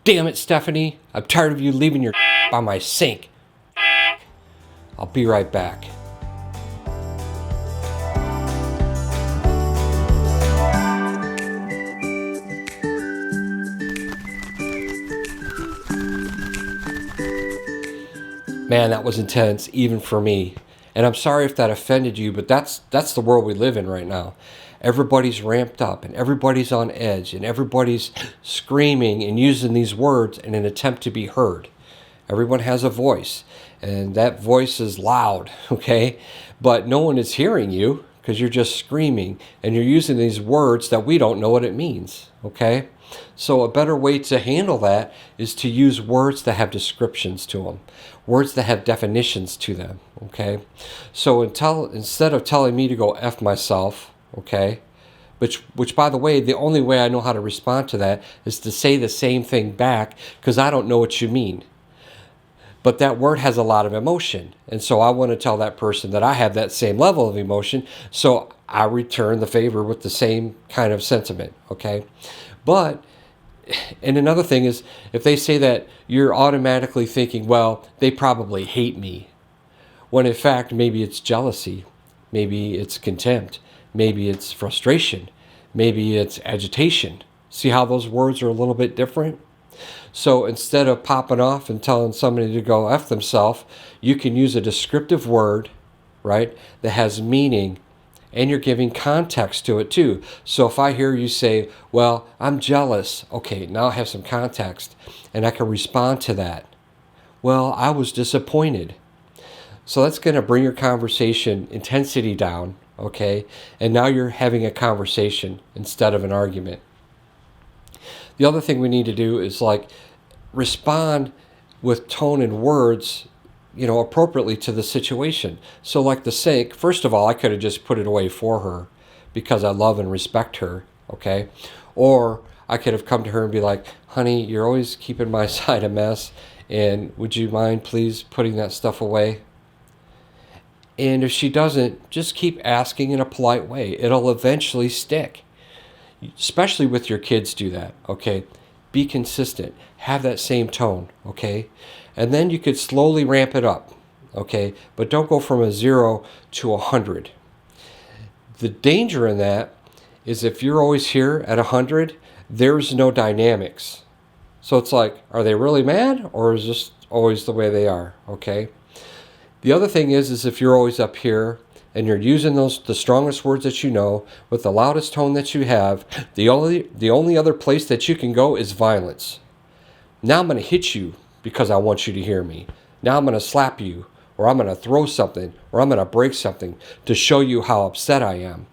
Damn it, Stephanie. I'm tired of you leaving your on my sink. I'll be right back. Man, that was intense, even for me. And I'm sorry if that offended you, but that's the world we live in right now. Everybody's ramped up and everybody's on edge and everybody's screaming and using these words in an attempt to be heard. Everyone has a voice, and that voice is loud, okay? But no one is hearing you because you're just screaming and you're using these words that we don't know what it means, okay? So a better way to handle that is to use words that have descriptions to them, words that have definitions to them, okay? So instead of telling me to go F myself, okay, which by the way, the only way I know how to respond to that is to say the same thing back because I don't know what you mean. But that word has a lot of emotion. And so I want to tell that person that I have that same level of emotion. So I return the favor with the same kind of sentiment, okay? But, and another thing is, if they say that, you're automatically thinking, well, they probably hate me. When in fact, maybe it's jealousy. Maybe it's contempt. Maybe it's frustration. Maybe it's agitation. See how those words are a little bit different? So instead of popping off and telling somebody to go F themselves, you can use a descriptive word, right, that has meaning, and you're giving context to it too. So if I hear you say, well, I'm jealous, okay, now I have some context, and I can respond to that. Well, I was disappointed. So that's going to bring your conversation intensity down, okay, and now you're having a conversation instead of an argument. The other thing we need to do is respond with tone and words, appropriately to the situation. So like the sink, first of all, I could have just put it away for her because I love and respect her, okay? Or I could have come to her and be like, honey, you're always keeping my side a mess, and would you mind please putting that stuff away? And if she doesn't, just keep asking in a polite way. It'll eventually stick. Especially with your kids, do that, okay? Be consistent. Have that same tone, okay? And then you could slowly ramp it up, okay? But don't go from a 0 to 100. The danger in that is if you're always here at 100, there's no dynamics. So it's like, are they really mad, or is this always the way they are, okay? The other thing is if you're always up here and you're using the strongest words that you know with the loudest tone that you have, the only other place that you can go is violence. Now I'm going to hit you because I want you to hear me. Now I'm going to slap you, or I'm going to throw something, or I'm going to break something to show you how upset I am.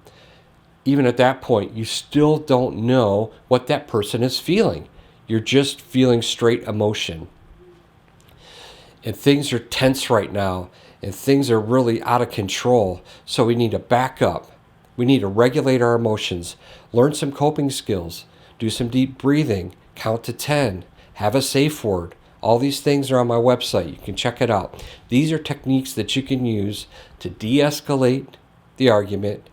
Even at that point, you still don't know what that person is feeling. You're just feeling straight emotion. And things are tense right now, and things are really out of control. So we need to back up. We need to regulate our emotions, learn some coping skills, do some deep breathing, count to 10, have a safe word. All these things are on my website. You can check it out. These are techniques that you can use to de-escalate the argument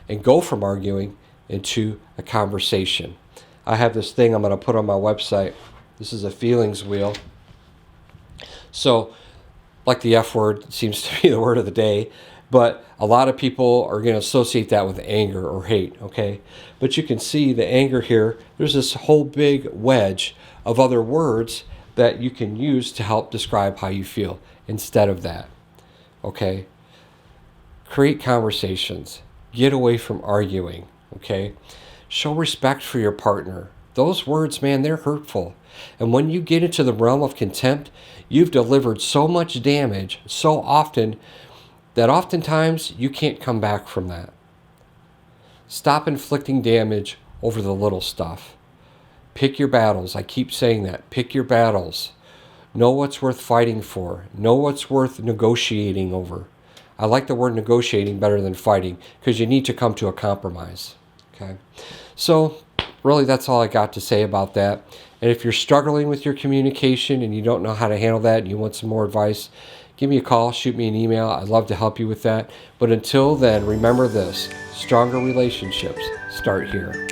and go from arguing into a conversation. I have this thing I'm going to put on my website. This is a feelings wheel. So, like the F word seems to be the word of the day, but a lot of people are going to associate that with anger or hate, okay? But you can see the anger here, there's this whole big wedge of other words that you can use to help describe how you feel instead of that, okay? Create conversations. Get away from arguing, okay? Show respect for your partner. Those words, man, they're hurtful. And when you get into the realm of contempt, you've delivered so much damage so often that oftentimes you can't come back from that. Stop inflicting damage over the little stuff. Pick your battles. I keep saying that. Pick your battles. Know what's worth fighting for. Know what's worth negotiating over. I like the word negotiating better than fighting because you need to come to a compromise. Okay? So, really, that's all I got to say about that. And if you're struggling with your communication and you don't know how to handle that and you want some more advice, give me a call, shoot me an email. I'd love to help you with that. But until then, remember this: stronger relationships start here.